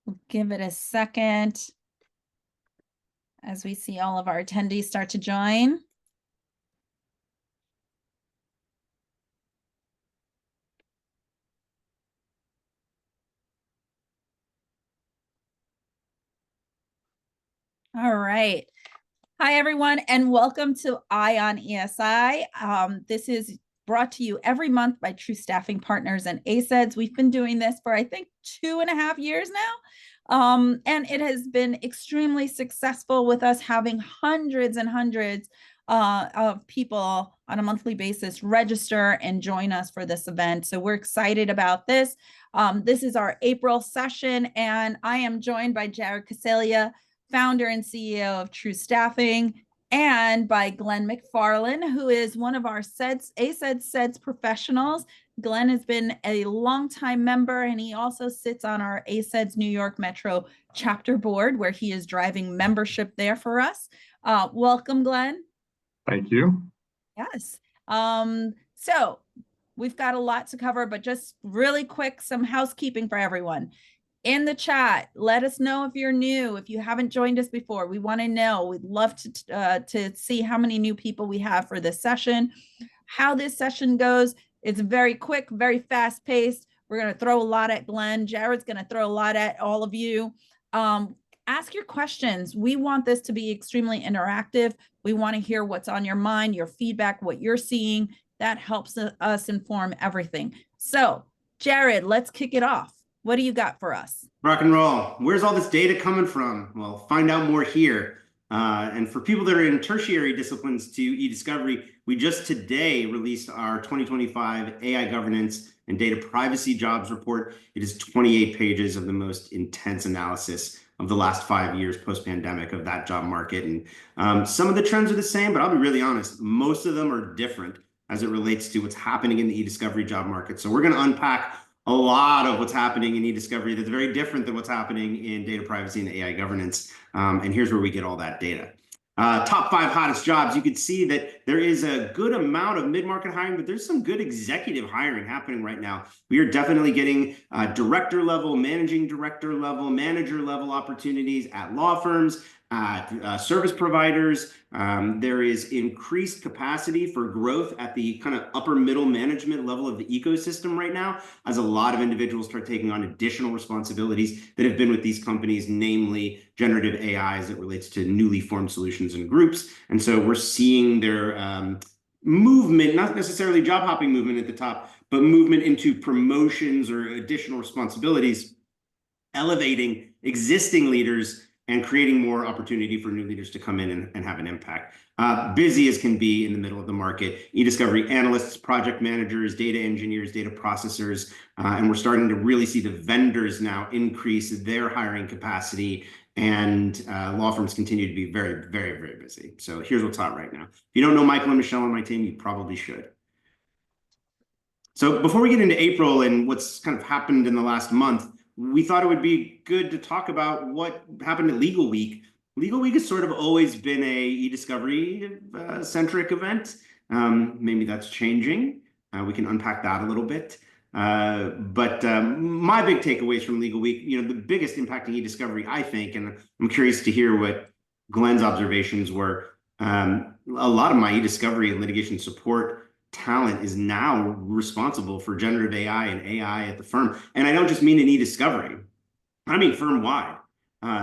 We'll give it a second as we see all of our attendees start to join. All right. Hi, everyone, and welcome to Eye on ESI. This is brought to you every month by True Staffing Partners and ACEDS. We've been doing this for, I think, 2.5 years now. And it has been extremely successful with us having hundreds and hundreds of people on a monthly basis register and join us for this event. So we're excited about this. This is our April session, and I am joined by Jared Coseglia, founder and CEO of True Staffing, and by Glen McFarlane, who is one of our ACEDS professionals. Glen has been a longtime member, and he also sits on our ACEDS New York Metro chapter board, where he is driving membership there for us. Welcome, Glen. Thank you. Yes. So we've got a lot to cover, but just really quick, some housekeeping for everyone. In the chat, let us know if you're new, if you haven't joined us before. We want to know. We'd love to see how many new people we have for this session. How this session goes, it's very quick, very fast paced. We're going to throw a lot at Glen. Jared's going to throw a lot at all of you. Ask your questions. We want this to be extremely interactive. We want to hear what's on your mind, your feedback, what you're seeing. That helps us inform everything. So, Jared, let's kick it off. What do you got for us? Rock and roll. Where's all this data coming from? Well, find out more here. And for people that are in tertiary disciplines to ediscovery, we just today released our 2025 AI governance and data privacy jobs report. It is 28 pages of the most intense analysis of the last 5 years post-pandemic of that job market. And some of the trends are the same, but I'll be really honest, most of them are different as it relates to what's happening in the ediscovery job market. So we're going to unpack a lot of what's happening in ediscovery that's very different than what's happening in data privacy and AI governance. And here's where we get all that data. Top 5 hottest jobs. You can see that there is a good amount of mid-market hiring, but there's some good executive hiring happening right now. We are definitely getting director level, managing director level, manager level opportunities at law firms, service providers. There is increased capacity for growth at the kind of upper middle management level of the ecosystem right now, as a lot of individuals start taking on additional responsibilities that have been with these companies, namely generative AI as it relates to newly formed solutions and groups. And so we're seeing their movement, not necessarily job hopping movement at the top, but movement into promotions or additional responsibilities, elevating existing leaders and creating more opportunity for new leaders to come in and have an impact. Busy as can be in the middle of the market. E-discovery analysts, project managers, data engineers, data processors, and we're starting to really see the vendors now increase their hiring capacity, and law firms continue to be very, very, very busy. So here's what's hot right now. If you don't know Michael and Michelle on my team, you probably should. So before we get into April and what's kind of happened in the last month, we thought it would be good to talk about what happened at Legal Week. Legal Week has sort of always been a e-discovery centric event. Maybe that's changing. We can unpack that a little bit. But my big takeaways from Legal Week, the biggest impacting e-discovery, I think, and I'm curious to hear what Glen's observations were. A lot of my e-discovery and litigation support talent is now responsible for generative AI and AI at the firm. And I don't just mean in e-discovery, I mean firm-wide.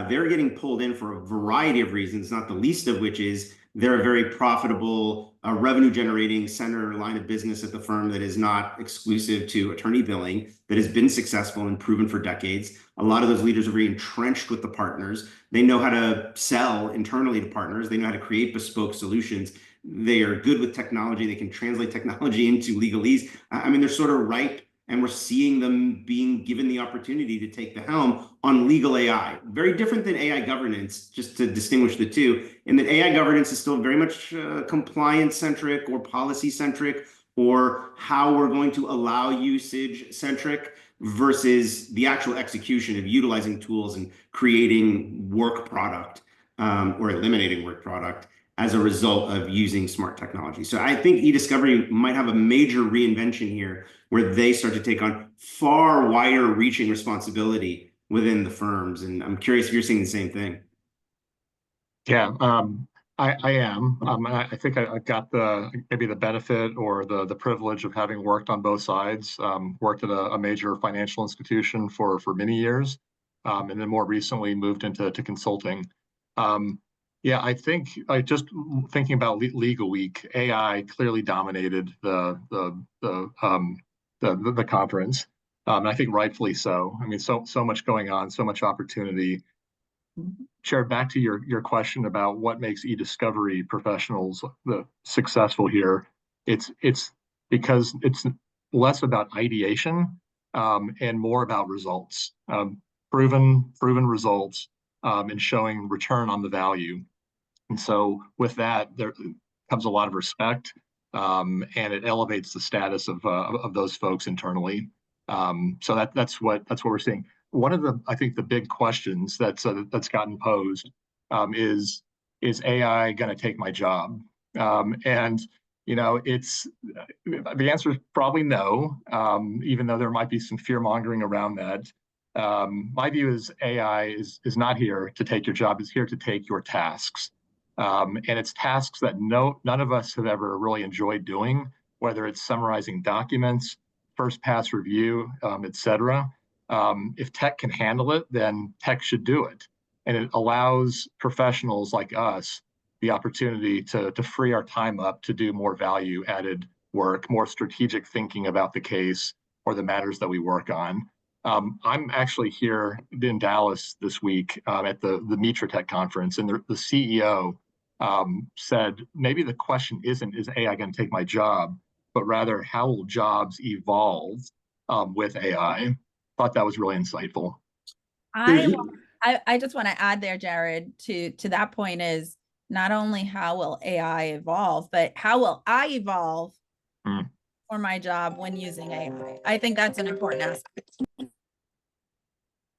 They're getting pulled in for a variety of reasons, not the least of which is they're a very profitable revenue-generating center line of business at the firm that is not exclusive to attorney billing, that has been successful and proven for decades. A lot of those leaders are very entrenched with the partners. They know how to sell internally to partners. They know how to create bespoke solutions. They are good with technology. They can translate technology into legalese. I mean, they're sort of ripe, and we're seeing them being given the opportunity to take the helm on legal AI. Very different than AI governance, just to distinguish the two, in that AI governance is still very much compliance-centric or policy-centric, or how we're going to allow usage-centric, versus the actual execution of utilizing tools and creating work product or eliminating work product as a result of using smart technology. So I think e-discovery might have a major reinvention here, where they start to take on far wider reaching responsibility within the firms. And I'm curious if you're seeing the same thing. Yeah, I am. I think I got maybe the benefit or the privilege of having worked on both sides. Worked at a major financial institution for many years, and then more recently moved into consulting. Yeah, I think I just thinking about Legal Week, AI clearly dominated the conference, and I think rightfully so. I mean, so much going on, so much opportunity. Shared back to your question about what makes e-discovery professionals successful here. It's because it's less about ideation and more about results, proven results, and showing return on the value. And so with that, there comes a lot of respect, and it elevates the status of those folks internally. So that's what we're seeing. One of the, I think, the big questions that's gotten posed is AI going to take my job? And it's the answer is probably no, even though there might be some fear mongering around that. My view is AI is not here to take your job; it's here to take your tasks, and it's tasks that none of us have ever really enjoyed doing, whether it's summarizing documents, first pass review, etc. If tech can handle it, then tech should do it. And it allows professionals like us the opportunity to free our time up to do more value added work, more strategic thinking about the case or the matters that we work on. I'm actually here in Dallas this week at the Mitra Tech conference, and the CEO said maybe the question isn't, is AI going to take my job, but rather how will jobs evolve with AI? Thought that was really insightful. I just want to add there, Jared, to that point is not only how will AI evolve, but how will I evolve for my job when using AI? I think that's an important aspect.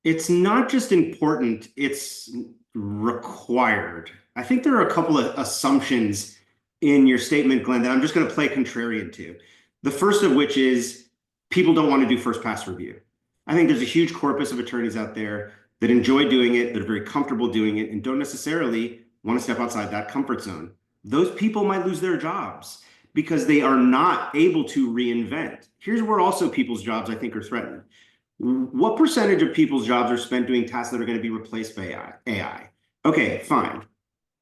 It's not just important, it's required. I think there are a couple of assumptions in your statement, Glenn, that I'm just going to play contrarian to. The first of which is people don't want to do first pass review. I think there's a huge corpus of attorneys out there that enjoy doing it, that are very comfortable doing it, and don't necessarily want to step outside that comfort zone. Those people might lose their jobs because they are not able to reinvent. Here's where also people's jobs, I think, are threatened. What percentage of people's jobs are spent doing tasks that are going to be replaced by AI? Okay, fine.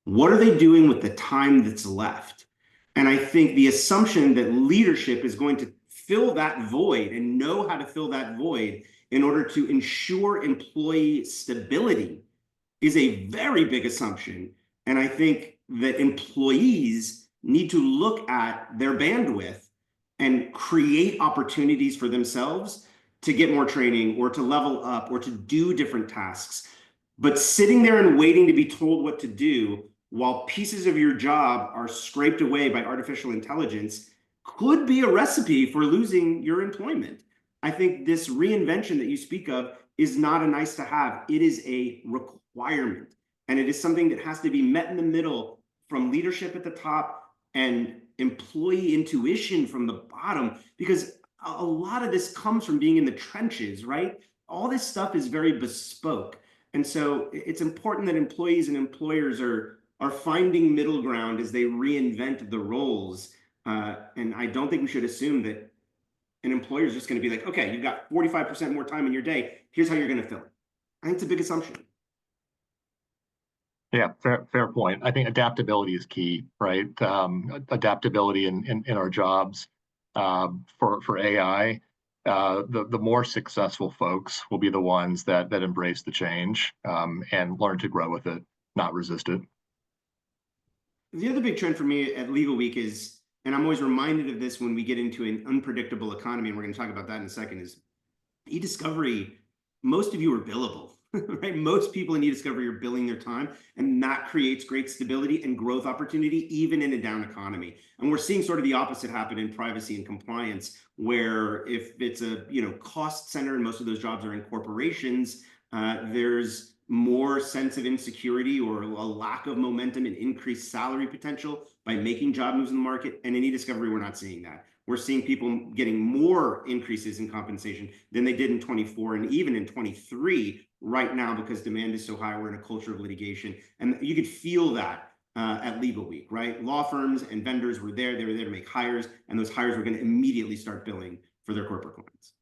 What are they doing with the time that's left? And I think the assumption that leadership is going to fill that void and know how to fill that void in order to ensure employee stability is a very big assumption. And I think that employees need to look at their bandwidth and create opportunities for themselves to get more training or to level up or to do different tasks. But sitting there and waiting to be told what to do while pieces of your job are scraped away by artificial intelligence could be a recipe for losing your employment. I think this reinvention that you speak of is not a nice to have. It is a requirement. And it is something that has to be met in the middle from leadership at the top and employee intuition from the bottom, because a lot of this comes from being in the trenches, right? All this stuff is very bespoke. And so it's important that employees and employers are finding middle ground as they reinvent the roles. And I don't think we should assume that an employer is just going to be like, okay, you've got 45% more time in your day. Here's how you're going to fill it. I think it's a big assumption. Yeah, fair point. I think adaptability is key, right? Adaptability in our jobs for AI. The more successful folks will be the ones that embrace the change and learn to grow with it, not resist it. The other big trend for me at Legal Week is, and I'm always reminded of this when we get into an unpredictable economy, and we're going to talk about that in a second, is e-discovery, most of you are billable, right? Most people in e-discovery are billing their time, and that creates great stability and growth opportunity, even in a down economy. And we're seeing sort of the opposite happen in privacy and compliance, where if it's a cost center and most of those jobs are in corporations, there's more sense of insecurity or a lack of momentum and increased salary potential by making job moves in the market. And in e-discovery, we're not seeing that. We're seeing people getting more increases in compensation than they did in 24 and even in 23 right now, because demand is so high. We're in a culture of litigation, and you could feel that at Legal Week, right? Law firms and vendors were there. They were there to make hires, and those hires were going to immediately start billing for their corporate clients.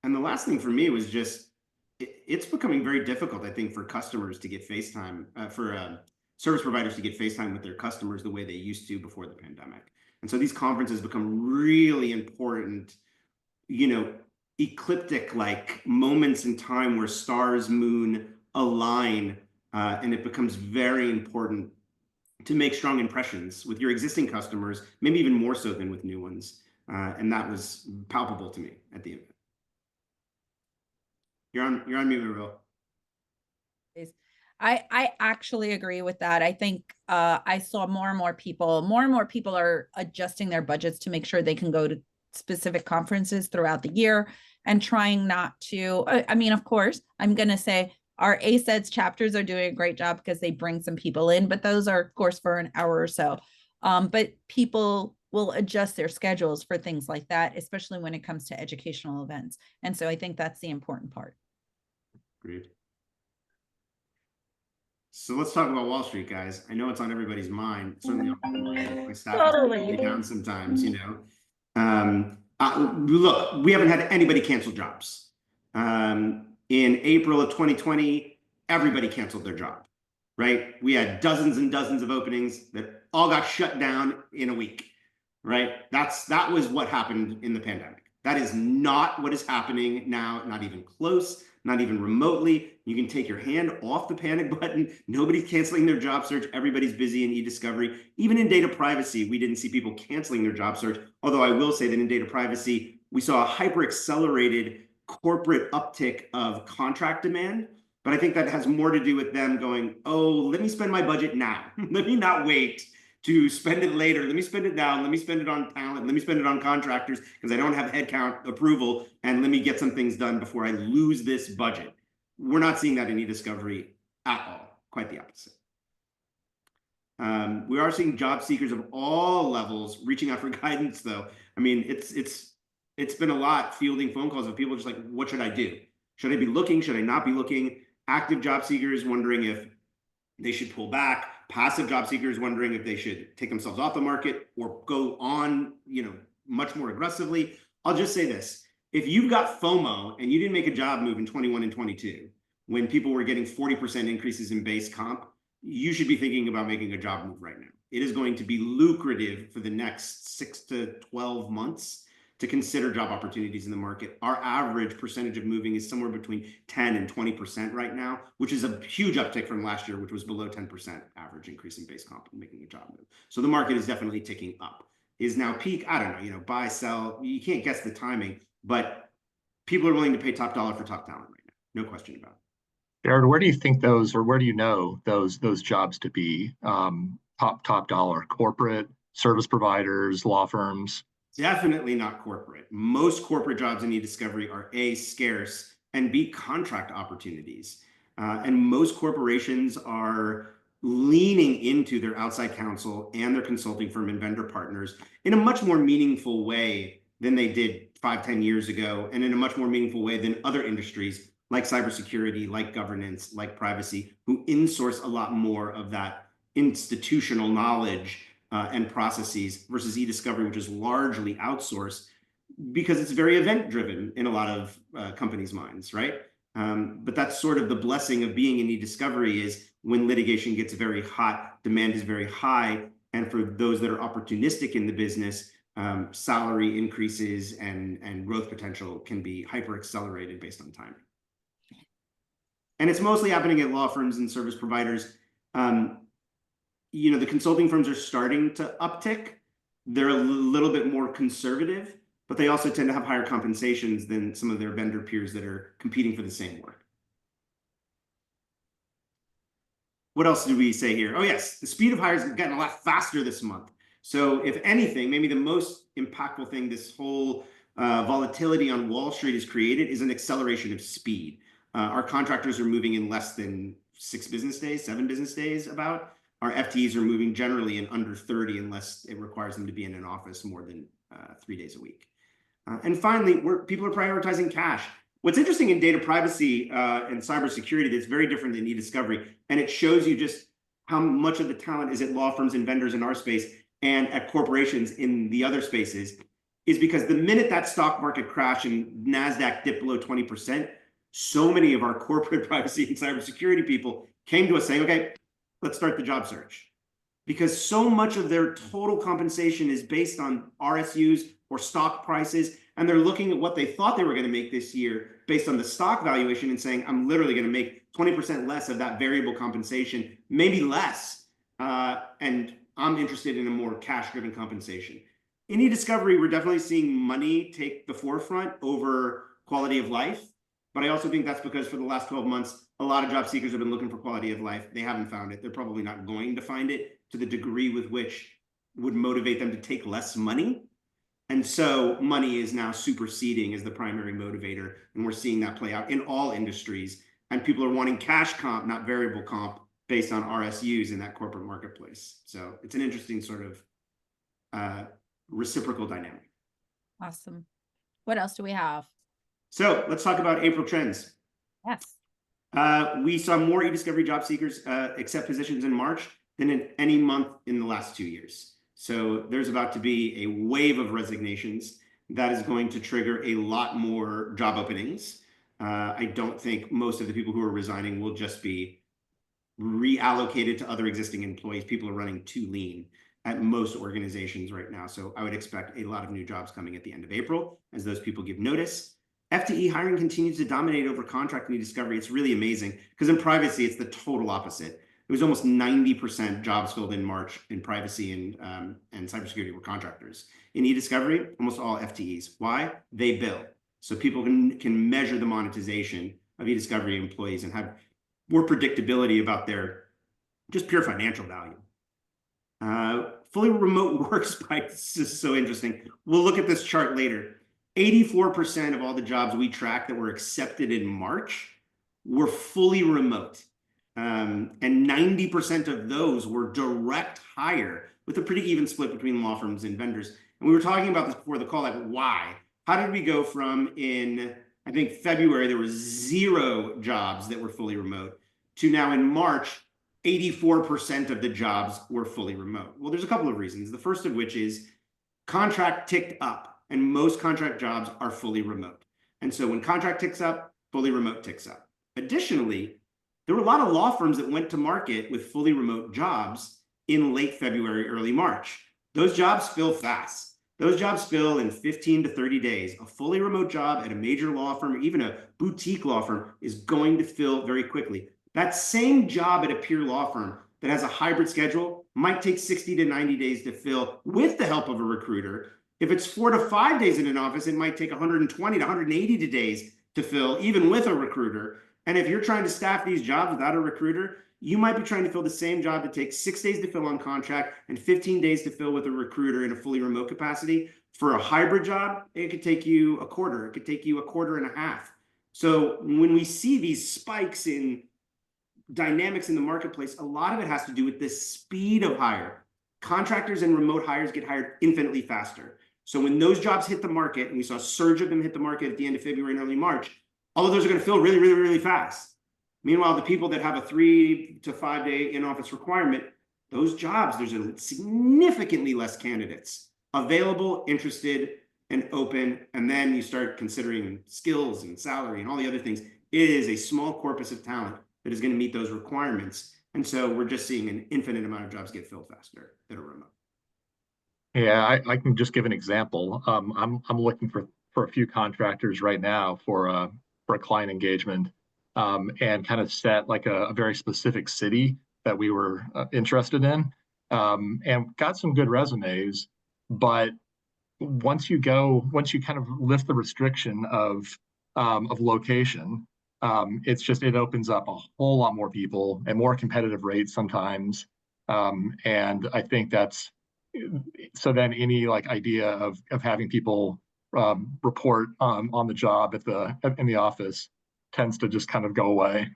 And the last thing for me was just, it's becoming very difficult, I think, for customers to get FaceTime, for service providers to get FaceTime with their customers the way they used to before the pandemic. And so these conferences become really important, you know, ecliptic like moments in time where stars, moon align, and it becomes very important to make strong impressions with your existing customers, maybe even more so than with new ones. And that was palpable to me at the event. You're on mute, Maribel. I actually agree with that. I think I saw more and more people are adjusting their budgets to make sure they can go to specific conferences throughout the year and trying not to, I mean, of course, I'm going to say our ACEDS chapters are doing a great job because they bring some people in, but those are, of course, for an hour or so. But people will adjust their schedules for things like that, especially when it comes to educational events. And so I think that's the important part. Great. So let's talk about Wall Street, guys. I know it's on everybody's mind. Certainly on my mind. My staff is down sometimes, you know. Look, we haven't had anybody cancel jobs. In April of 2020, everybody canceled their job, right? We had dozens and dozens of openings that all got shut down in a week, right? That was what happened in the pandemic. That is not what is happening now, not even close, not even remotely. You can take your hand off the panic button. Nobody's canceling their job search. Everybody's busy in e-discovery. Even in data privacy, we didn't see people canceling their job search. Although I will say that in data privacy, we saw a hyper-accelerated corporate uptick of contract demand. But I think that has more to do with them going, oh, let me spend my budget now. Let me not wait to spend it later. Let me spend it now. Let me spend it on talent. Let me spend it on contractors because I don't have headcount approval. And let me get some things done before I lose this budget. We're not seeing that in e-discovery at all. Quite the opposite. We are seeing job seekers of all levels reaching out for guidance, though. I mean, it's been a lot fielding phone calls of people just like, what should I do? Should I be looking? Should I not be looking? Active job seekers wondering if they should pull back. Passive job seekers wondering if they should take themselves off the market or go on, you know, much more aggressively. I'll just say this. If you've got FOMO and you didn't make a job move in 21 and 22, when people were getting 40% increases in base comp, you should be thinking about making a job move right now. It is going to be lucrative for the next 6 to 12 months to consider job opportunities in the market. Our average percentage of moving is somewhere between 10 and 20% right now, which is a huge uptick from last year, which was below 10% average increase in base comp and making a job move. So the market is definitely ticking up. Is now peak? I don't know, you know, buy, sell, you can't guess the timing, but people are willing to pay top dollar for top talent right now. No question about it. Jared, where do you think those, or where do you know those jobs to be? Top dollar, corporate, service providers, law firms? Definitely not corporate. Most corporate jobs in e-discovery are A, scarce, and B, contract opportunities. And most corporations are leaning into their outside counsel and their consulting firm and vendor partners in a much more meaningful way than they did 5-10 years ago, and in a much more meaningful way than other industries like cybersecurity, like governance, like privacy, who insource a lot more of that institutional knowledge and processes versus e-discovery, which is largely outsourced because it's very event-driven in a lot of companies' minds, right? But that's sort of the blessing of being in e-discovery is when litigation gets very hot, demand is very high, and for those that are opportunistic in the business, salary increases and growth potential can be hyper-accelerated based on timing. And it's mostly happening at law firms and service providers. You know, the consulting firms are starting to uptick. They're a little bit more conservative, but they also tend to have higher compensations than some of their vendor peers that are competing for the same work. What else do we say here? Oh, yes, the speed of hires has gotten a lot faster this month. So if anything, maybe the most impactful thing this whole volatility on Wall Street has created is an acceleration of speed. Our contractors are moving in less than 6 business days, 7 business days about. Our FTEs are moving generally in under 30 unless it requires them to be in an office more than 3 days a week. And finally, people are prioritizing cash. What's interesting in data privacy and cybersecurity that's very different than e-discovery, and it shows you just how much of the talent is at law firms and vendors in our space and at corporations in the other spaces, is because the minute that stock market crashed and NASDAQ dipped below 20%, so many of our corporate privacy and cybersecurity people came to us saying, okay, let's start the job search. Because so much of their total compensation is based on RSUs or stock prices, and they're looking at what they thought they were going to make this year based on the stock valuation and saying, I'm literally going to make 20% less of that variable compensation, maybe less, and I'm interested in a more cash-driven compensation. In e-discovery, we're definitely seeing money take the forefront over quality of life, but I also think that's because for the last 12 months, a lot of job seekers have been looking for quality of life. They haven't found it. They're probably not going to find it to the degree with which would motivate them to take less money. And so money is now superseding as the primary motivator. And we're seeing that play out in all industries. And people are wanting cash comp, not variable comp, based on RSUs in that corporate marketplace. So it's an interesting sort of reciprocal dynamic. Awesome. What else do we have? So let's talk about April trends. Yes. We saw more e-discovery job seekers accept positions in March than in any month in the last 2 years. So there's about to be a wave of resignations that is going to trigger a lot more job openings. I don't think most of the people who are resigning will just be reallocated to other existing employees. People are running too lean at most organizations right now. So I would expect a lot of new jobs coming at the end of April as those people give notice. FTE hiring continues to dominate over contract and e-discovery. It's really amazing because in privacy, it's the total opposite. It was almost 90% jobs filled in March in privacy and cybersecurity were contractors. In e-discovery, almost all FTEs. Why? They bill. So people can measure the monetization of e-discovery employees and have more predictability about their just pure financial value. Fully remote work spike. This is so interesting. We'll look at this chart later. 84% of all the jobs we tracked that were accepted in March were fully remote. And 90% of those were direct hire with a pretty even split between law firms and vendors. And we were talking about this before the call, like why? How did we go from I think February, there were 0 jobs that were fully remote to now in March, 84% of the jobs were fully remote? Well, there's a couple of reasons. The first of which is contract ticked up. And most contract jobs are fully remote. And so when contract ticks up, fully remote ticks up. Additionally, there were a lot of law firms that went to market with fully remote jobs in late February, early March. Those jobs fill fast. Those jobs fill in 15 to 30 days. A fully remote job at a major law firm, or even a boutique law firm, is going to fill very quickly. That same job at a peer law firm that has a hybrid schedule might take 60 to 90 days to fill with the help of a recruiter. If it's 4 to 5 days in an office, it might take 120 to 180 days to fill, even with a recruiter. And if you're trying to staff these jobs without a recruiter, you might be trying to fill the same job that takes 6 days to fill on contract and 15 days to fill with a recruiter in a fully remote capacity. For a hybrid job, it could take you a quarter. It could take you a quarter and a half. So when we see these spikes in dynamics in the marketplace, a lot of it has to do with the speed of hire. Contractors and remote hires get hired infinitely faster. So when those jobs hit the market, and we saw a surge of them hit the market at the end of February and early March, all of those are going to fill really, really, really fast. Meanwhile, the people that have a 3 to 5 day in-office requirement, those jobs, there's a significantly less candidates available, interested, and open. And then you start considering skills and salary and all the other things. It is a small corpus of talent that is going to meet those requirements. And so we're just seeing an infinite amount of jobs get filled faster that are remote. Yeah, I can just give an example. I'm looking for a few contractors right now for a client engagement, and kind of set like a very specific city that we were interested in, and got some good resumes. But once you kind of lift the restriction of location, it opens up a whole lot more people and more competitive rates sometimes, and I think that's. So then any like idea of having people report on the job in the office tends to just kind of go away.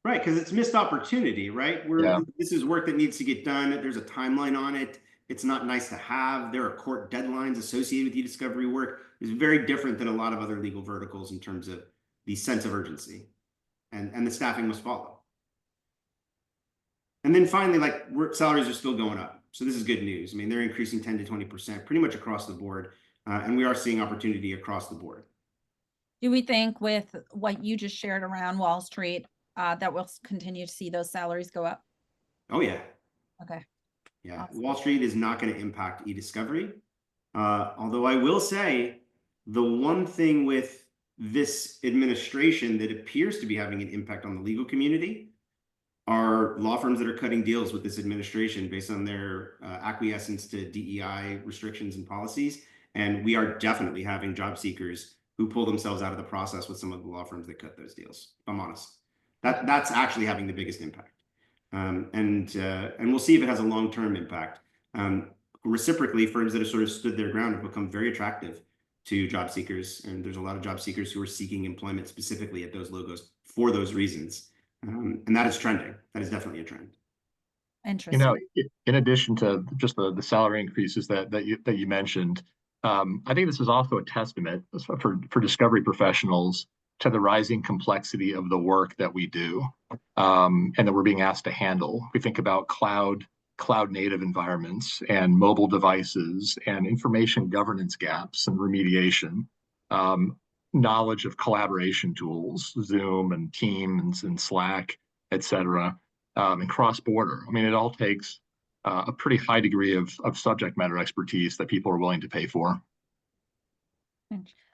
Right, because it's missed opportunity, right? Yeah. This is work that needs to get done. There's a timeline on it. It's not nice to have. There are court deadlines associated with e-discovery work. It's very different than a lot of other legal verticals in terms of the sense of urgency, and the staffing must follow. And then finally, like, salaries are still going up. So this is good news. I mean, they're increasing 10 to 20% pretty much across the board. And we are seeing opportunity across the board. Do we think with what you just shared around Wall Street, that we'll continue to see those salaries go up? Oh, yeah. Okay. Yeah. Awesome. Wall Street is not going to impact e-discovery. Although I will say the one thing with this administration that appears to be having an impact on the legal community are law firms that are cutting deals with this administration based on their acquiescence to DEI restrictions and policies. And we are definitely having job seekers who pull themselves out of the process with some of the law firms that cut those deals, if I'm honest. That's actually having the biggest impact. And we'll see if it has a long-term impact. Reciprocally, firms that have sort of stood their ground have become very attractive to job seekers. And there's a lot of job seekers who are seeking employment specifically at those logos for those reasons. And that is trending. That is definitely a trend. Interesting. You know, in addition to just the salary increases that you mentioned, I think this is also a testament for discovery professionals to the rising complexity of the work that we do, and that we're being asked to handle. We think about cloud native environments and mobile devices and information governance gaps and remediation, knowledge of collaboration tools, Zoom and Teams and Slack, et cetera, and cross-border. I mean, it all takes a pretty high degree of subject matter expertise that people are willing to pay for.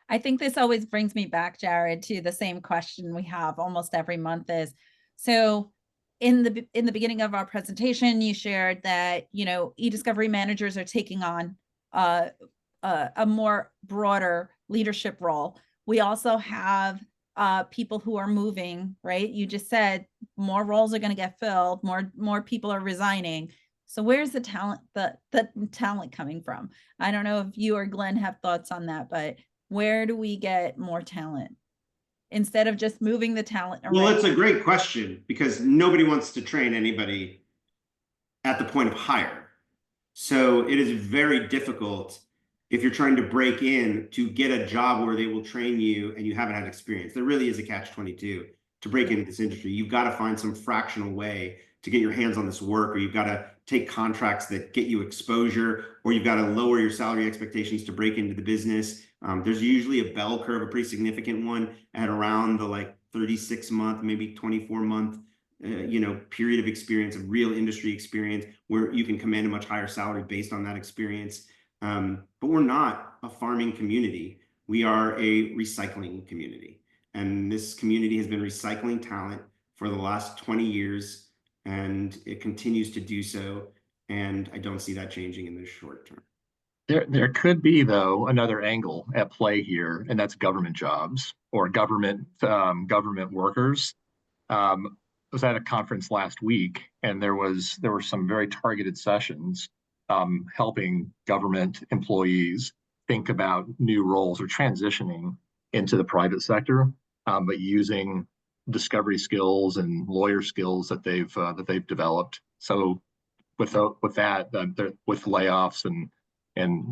I think this always brings me back, Jared, to the same question we have almost every month is, so in the beginning of our presentation, you shared that, you know, e-discovery managers are taking on a more broader leadership role. We also have people who are moving, right? You just said more roles are going to get filled, more people are resigning. So where's the talent, the talent coming from? I don't know if you or Glenn have thoughts on that, but where do we get more talent instead of just moving the talent around? Well, it's a great question because nobody wants to train anybody at the point of hire. So it is very difficult if you're trying to break in to get a job where they will train you and you haven't had experience. There really is a catch-22 to break into this industry. You've got to find some fractional way to get your hands on this work, or you've got to take contracts that get you exposure, or you've got to lower your salary expectations to break into the business. There's usually a bell curve, a pretty significant one at around the like 36-month, maybe 24-month period of experience, of real industry experience, where you can command a much higher salary based on that experience. But we're not a farming community. We are a recycling community. And this community has been recycling talent for the last 20 years, and it continues to do so. And I don't see that changing in the short term. There could be, though, another angle at play here, and that's government jobs or government workers. I was at a conference last week, and there were some very targeted sessions helping government employees think about new roles or transitioning into the private sector, but using discovery skills and lawyer skills that they've developed. So with layoffs and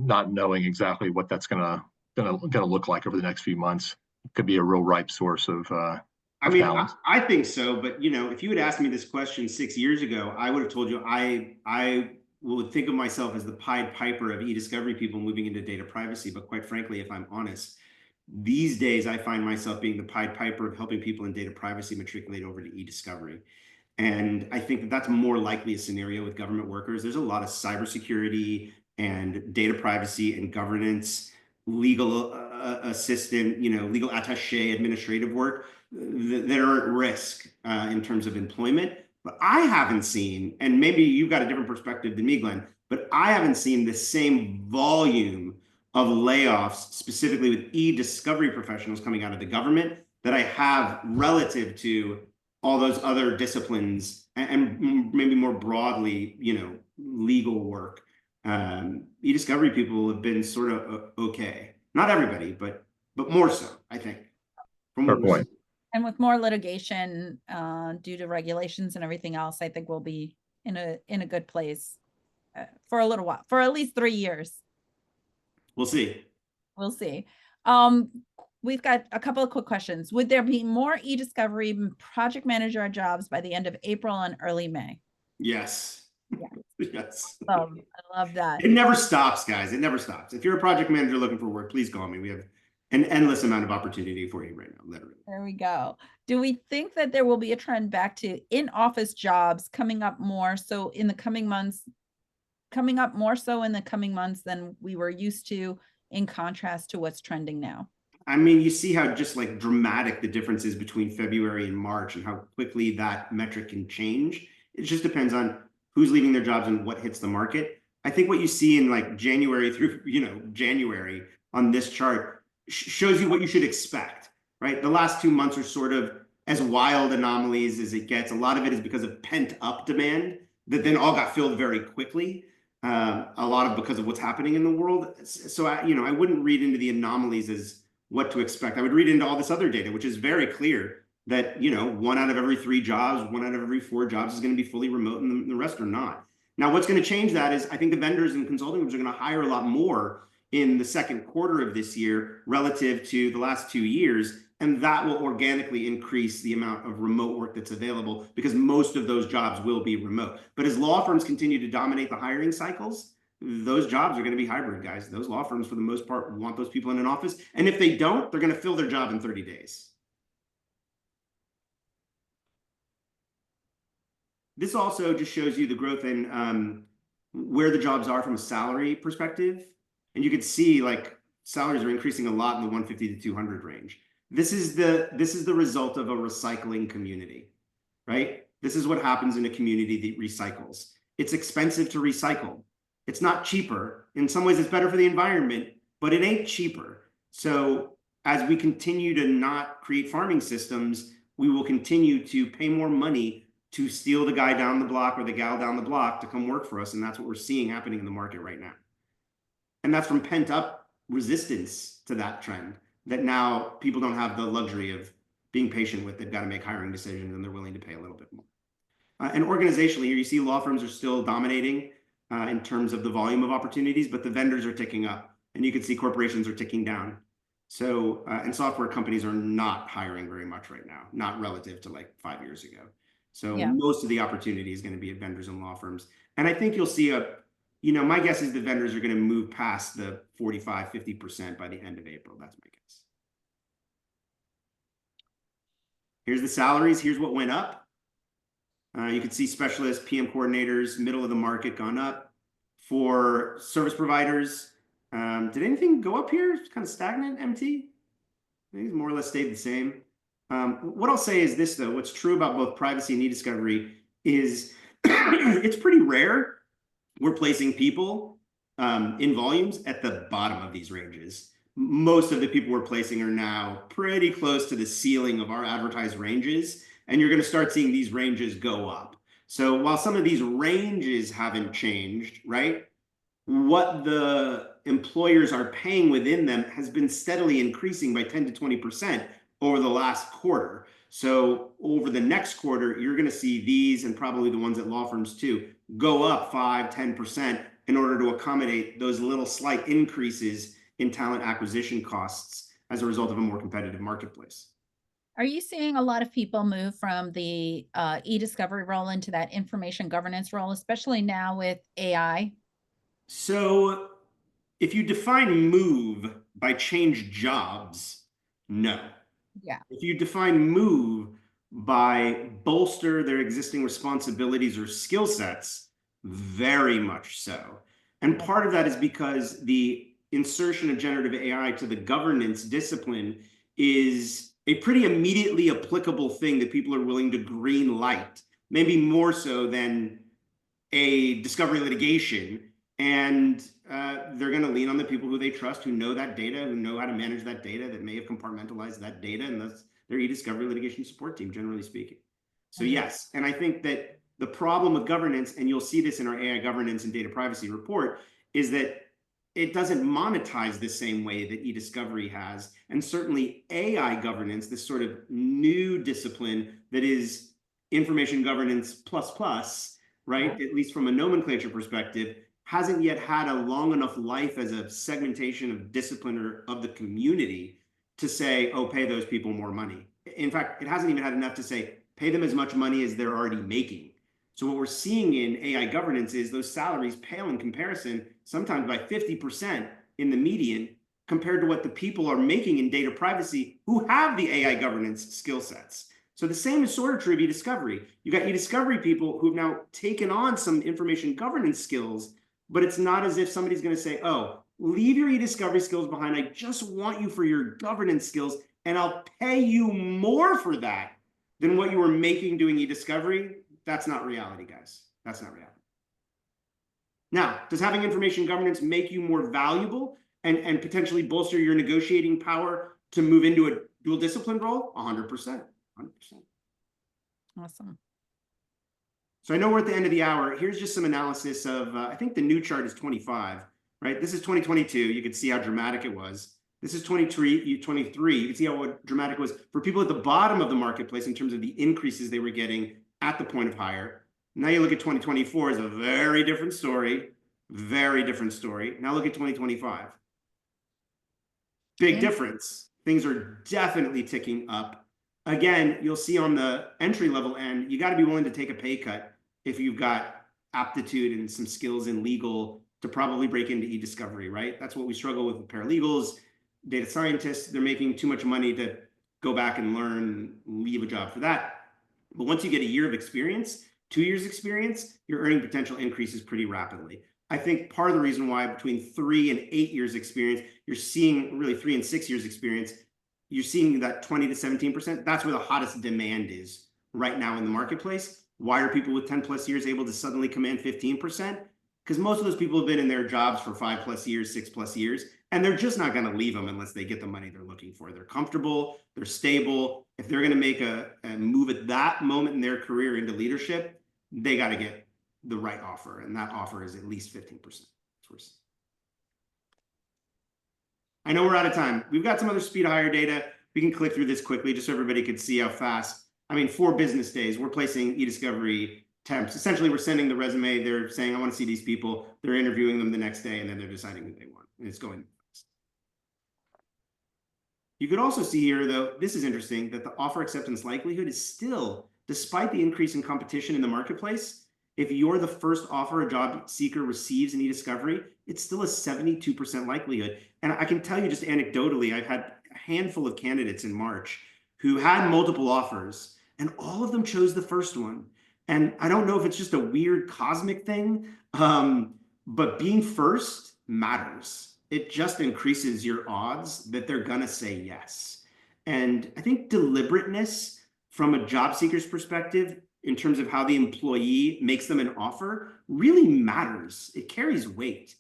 not knowing exactly what that's gonna look like over the next few months, could be a real ripe source of talent. I think so, but if you had asked me this question 6 years ago, I would have told you I would think of myself as the Pied Piper of e-discovery people moving into data privacy. But quite frankly, if I'm honest, these days I find myself being the Pied Piper of helping people in data privacy matriculate over to e-discovery. And I think that's more likely a scenario with government workers. There's a lot of cybersecurity and data privacy and governance, legal assistant, legal attaché administrative work that are at risk in terms of employment. But I haven't seen, and maybe you've got a different perspective than me, Glenn, but I haven't seen the same volume of layoffs, specifically with e-discovery professionals coming out of the government, that I have relative to all those other disciplines and maybe more broadly, legal work. E-discovery people have been sort of okay. Not everybody, but more so, I think. Fair point. And with more litigation due to regulations and everything else, I think we'll be in a good place. for a little while, for at least 3 years. We'll see. We'll see. We've got a couple of quick questions. Would there be more e-discovery project manager jobs by the end of April and early May? Yes. Yeah. Yes. I love that. It never stops, guys. It never stops. If you're a project manager looking for work, please call me. We have an endless amount of opportunity for you right now, literally. There we go. Do we think that there will be a trend back to in-office jobs coming up more so in the coming months, than we were used to, in contrast to what's trending now? I mean, you see how just like dramatic the difference is between February and March and how quickly that metric can change. It just depends on who's leaving their jobs and what hits the market. I think what you see in like January through, January on this chart shows you what you should expect, right? The last 2 months are sort of as wild anomalies as it gets. A lot of it is because of pent up demand that then all got filled very quickly. A lot of because of what's happening in the world. So I wouldn't read into the anomalies as what to expect. I would read into all this other data, which is very clear that, 1 out of every 3 jobs, 1 out of every 4 jobs is going to be fully remote and the rest are not. Now, what's going to change that is I think the vendors and consulting firms are going to hire a lot more in the second quarter of this year relative to the last 2 years. And that will organically increase the amount of remote work that's available because most of those jobs will be remote. But as law firms continue to dominate the hiring cycles, those jobs are going to be hybrid, guys. Those law firms, for the most part, want those people in an office. And if they don't, they're going to fill their job in 30 days. This also just shows you the growth in where the jobs are from a salary perspective. And you can see like salaries are increasing a lot in the 150 to 200 range. This is the result of a recycling community, right? This is what happens in a community that recycles. It's expensive to recycle. It's not cheaper. In some ways, it's better for the environment, but it ain't cheaper. So as we continue to not create farming systems, we will continue to pay more money to steal the guy down the block or the gal down the block to come work for us. And that's what we're seeing happening in the market right now. And that's from pent up resistance to that trend, that now people don't have the luxury of being patient with. They've got to make hiring decisions and they're willing to pay a little bit more. And organizationally, here you see law firms are still dominating in terms of the volume of opportunities, but the vendors are ticking up, and you can see corporations are ticking down. So, and software companies are not hiring very much right now, not relative to like 5 years ago. So most of the opportunity is going to be at vendors and law firms. And I think you'll see my guess is the vendors are going to move past the 45, 50% by the end of April. That's my guess. Here's the salaries. Here's what went up. You can see specialists, PM coordinators, middle of the market gone up. For service providers, did anything go up here? It's kind of stagnant, MT. I think it's more or less stayed the same. What I'll say is this, though. What's true about both privacy and e-discovery is it's pretty rare we're placing people in volumes at the bottom of these ranges. Most of the people we're placing are now pretty close to the ceiling of our advertised ranges. And you're going to start seeing these ranges go up. So while some of these ranges haven't changed, right, what the employers are paying within them has been steadily increasing by 10 to 20% over the last quarter. So over the next quarter, you're going to see these, and probably the ones at law firms too, go up 5, 10% in order to accommodate those little slight increases in talent acquisition costs as a result of a more competitive marketplace. Are you seeing a lot of people move from the e-discovery role into that information governance role, especially now with AI? So if you define move by change jobs, no. Yeah. If you define move by bolster their existing responsibilities or skill sets, very much so. And part of that is because the insertion of generative AI to the governance discipline is a pretty immediately applicable thing that people are willing to green light, maybe more so than a discovery litigation. And they're going to lean on the people who they trust, who know that data, who know how to manage that data, that may have compartmentalized that data, and that's their e-discovery litigation support team, generally speaking. So yes, and I think that the problem with governance, and you'll see this in our AI governance and data privacy report, is that it doesn't monetize the same way that e-discovery has. And certainly AI governance, this sort of new discipline that is information governance plus, right? At least from a nomenclature perspective, hasn't yet had a long enough life as a segmentation of discipline or of the community to say, oh, pay those people more money. In fact, it hasn't even had enough to say, pay them as much money as they're already making. So what we're seeing in AI governance is those salaries pale in comparison, sometimes by 50% in the median, compared to what the people are making in data privacy who have the AI governance skill sets. So the same is sort of true of e-discovery. You got e-discovery people who've now taken on some information governance skills, but it's not as if somebody's going to say, oh, leave your e-discovery skills behind. I just want you for your governance skills, and I'll pay you more for that than what you were making doing e-discovery. That's not reality, guys. That's not reality. Now, does having information governance make you more valuable and potentially bolster your negotiating power to move into a dual discipline role? 100%. 100%. Awesome. So I know we're at the end of the hour. Here's just some analysis of, I think the new chart is 25, right? This is 2022. You can see how dramatic it was. This is 23. You can see how dramatic it was for people at the bottom of the marketplace in terms of the increases they were getting at the point of hire. Now you look at 2024 is a very different story, very different story. Now look at 2025. Big difference. Things are definitely ticking up. Again, you'll see on the entry level end, you got to be willing to take a pay cut if you've got aptitude and some skills in legal to probably break into e-discovery, right? That's what we struggle with paralegals, data scientists. They're making too much money to go back and learn, leave a job for that. But once you get a year of experience, 2 years experience, your earning potential increases pretty rapidly. I think part of the reason why between 3 and 8 years experience, you're seeing really 3 and 6 years experience, you're seeing that 20 to 17%. That's where the hottest demand is right now in the marketplace. Why are people with 10 plus years able to suddenly command 15%? Because most of those people have been in their jobs for 5 plus years, 6 plus years, and they're just not going to leave them unless they get the money they're looking for. They're comfortable, they're stable. If they're going to make a move at that moment in their career into leadership, they got to get the right offer, and that offer is at least 15%. I know we're out of time. We've got some other speed hire data. We can click through this quickly just so everybody could see how fast. I mean, 4 business days, we're placing e-discovery temps. Essentially, we're sending the resume. They're saying, I want to see these people. They're interviewing them the next day, and then they're deciding who they want. And it's going fast. You could also see here, though, this is interesting, that the offer acceptance likelihood is still, despite the increase in competition in the marketplace, if you're the first offer a job seeker receives in e-discovery, it's still a 72% likelihood. And I can tell you just anecdotally, I've had a handful of candidates in March who had multiple offers, and all of them chose the first one. And I don't know if it's just a weird cosmic thing, but being first matters. It just increases your odds that they're gonna say yes. And I think deliberateness from a job seeker's perspective in terms of how the employee makes them an offer really matters. It carries weight.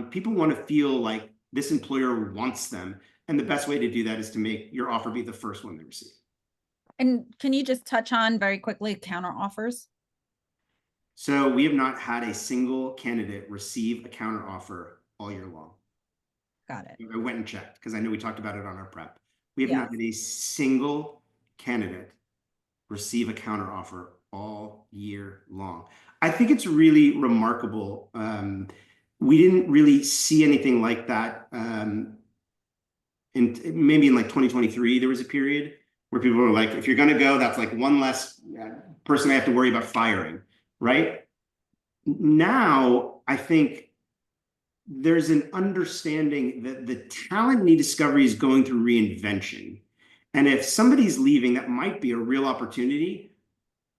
People want to feel like this employer wants them. And the best way to do that is to make your offer be the first one they receive. And can you just touch on very quickly counter offers? So we have not had a single candidate receive a counter offer all year long. Got it. I went and checked because I know we talked about it on our prep. We have not had a single candidate receive a counter offer all year long. I think it's really remarkable. We didn't really see anything like that. Maybe in like 2023, there was a period where people were like, if you're going to go, that's like one less person I have to worry about firing, right? Now, I think there's an understanding that the talent in e-discovery is going through reinvention. And if somebody's leaving, that might be a real opportunity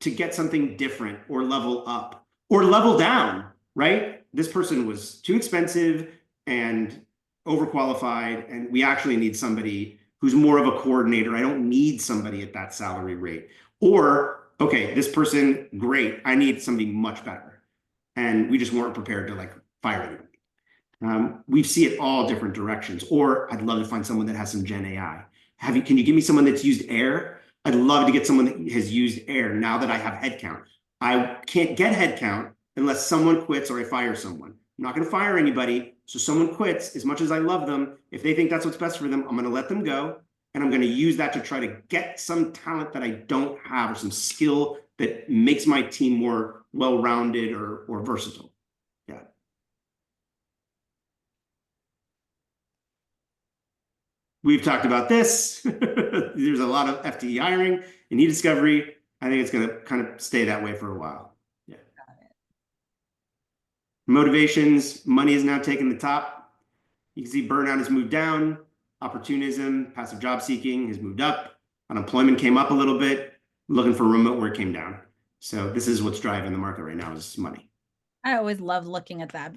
to get something different or level up or level down, right? This person was too expensive and overqualified, and we actually need somebody who's more of a coordinator. I don't need somebody at that salary rate. Or, okay, this person, great, I need somebody much better. And we just weren't prepared to like fire anybody. We see it all different directions. Or I'd love to find someone that has some Gen AI. Can you give me someone that's used air? I'd love to get someone that has used air now that I have headcount. I can't get headcount unless someone quits or I fire someone. I'm not going to fire anybody. So someone quits, as much as I love them, if they think that's what's best for them, I'm going to let them go. and I'm going to use that to try to get some talent that I don't have or some skill that makes my team more well-rounded or versatile. Yeah. We've talked about this. There's a lot of FTE hiring in e-discovery. I think it's going to kind of stay that way for a while. Yeah. Motivations, money is now taking the top. You can see burnout has moved down. Opportunism, passive job seeking has moved up. Unemployment came up a little bit. Looking for remote work came down. So this is what's driving the market right now is money. I always love looking at that.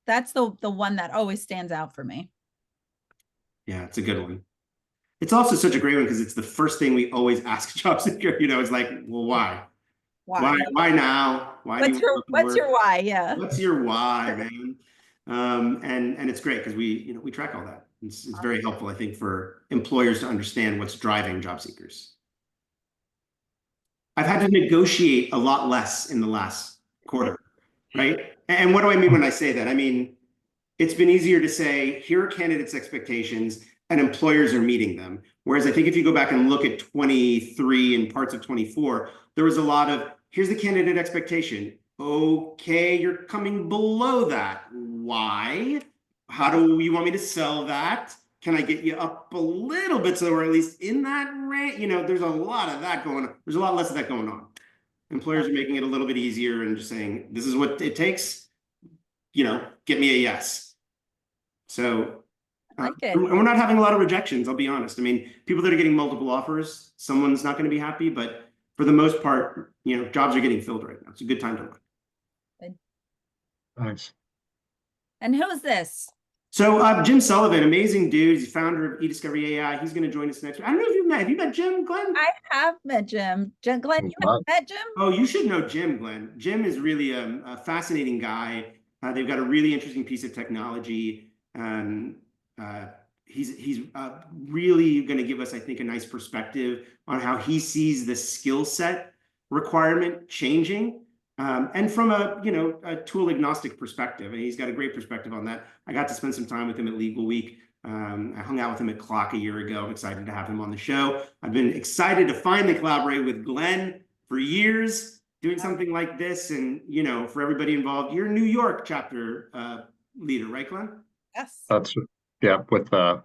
That's the one that always stands out for me. Yeah, it's a good one. It's also such a great one because it's the first thing we always ask job seeker. You know, it's like, well, why? Why now? Why what's your why? Yeah. What's your why, man? And it's great because we track all that. It's very helpful, I think, for employers to understand what's driving job seekers. I've had to negotiate a lot less in the last quarter, right? And what do I mean when I say that? I mean, it's been easier to say, here are candidates' expectations, and employers are meeting them. Whereas I think if you go back and look at 23 and parts of 24, there was a lot of, here's the candidate expectation. Okay, you're coming below that. Why? How do you want me to sell that? Can I get you up a little bit so we're at least in that range? You know, there's a lot of that going on. There's a lot less of that going on. Employers are making it a little bit easier and just saying, this is what it takes. You know, get me a yes. So and we're not having a lot of rejections, I'll be honest. I mean, people that are getting multiple offers, someone's not going to be happy, but for the most part, you know, jobs are getting filled right now. It's a good time to look. Good. Nice. And who is this? So Jim Sullivan, amazing dude. He's founder of ediscovery AI. He's going to join us next week. I don't know if you've met. Have you met Jim, Glenn? I have met Jim. Glenn, you haven't met Jim? Oh, you should know Jim, Glenn. Jim is really a fascinating guy. They've got a really interesting piece of technology. He's really going to give us, I think, a nice perspective on how he sees the skill set requirement changing. And from a tool agnostic perspective, and he's got a great perspective on that. I got to spend some time with him at Legal Week. I hung out with him at Clock a year ago. I'm excited to have him on the show. I've been excited to finally collaborate with Glenn for years, doing something like this. And, you know, for everybody involved, you're a New York chapter leader, right, Glenn? Yes. That's with the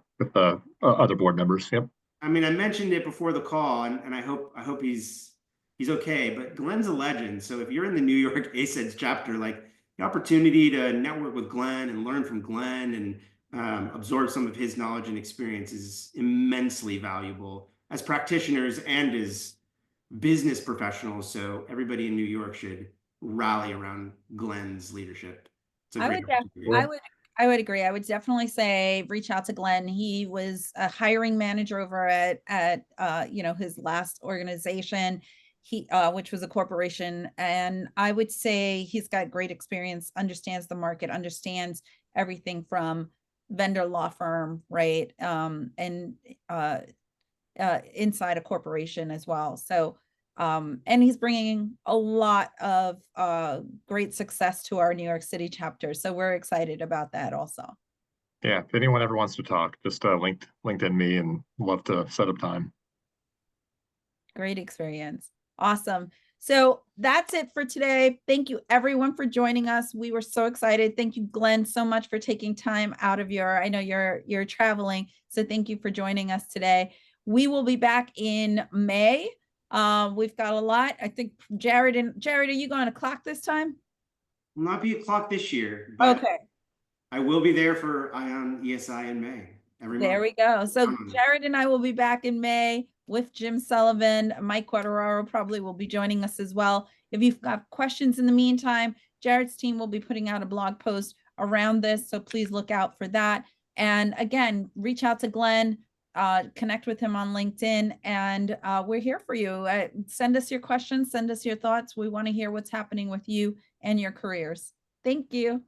other board members. Yep. I mean, I mentioned it before the call, and I hope he's okay, but Glenn's a legend. So if you're in the New York ACEDS chapter, like the opportunity to network with Glenn and learn from Glenn and absorb some of his knowledge and experience is immensely valuable as practitioners and as business professionals. So everybody in New York should rally around Glenn's leadership. I would agree. I would definitely say reach out to Glenn. He was a hiring manager over at his last organization, which was a corporation. And I would say he's got great experience, understands the market, understands everything from vendor law firm, right? And inside a corporation as well. So and he's bringing a lot of great success to our New York City chapter. So we're excited about that also. Yeah, if anyone ever wants to talk, just LinkedIn me and love to set up time. Great experience. Awesome. So that's it for today. Thank you everyone for joining us. We were so excited. Thank you, Glenn, so much for taking time out of I know you're traveling. So thank you for joining us today. We will be back in May. We've got a lot. I think Jared, are you going to Clock this time? Will not be at Clock this year. But okay. I will be there for ION ESI in May. There we go. So Jared and I will be back in May with Jim Sullivan. Mike Quartararo probably will be joining us as well. If you've got questions in the meantime, Jared's team will be putting out a blog post around this. So please look out for that. And again, reach out to Glenn, connect with him on LinkedIn, and we're here for you. Send us your questions, send us your thoughts. We want to hear what's happening with you and your careers. Thank you.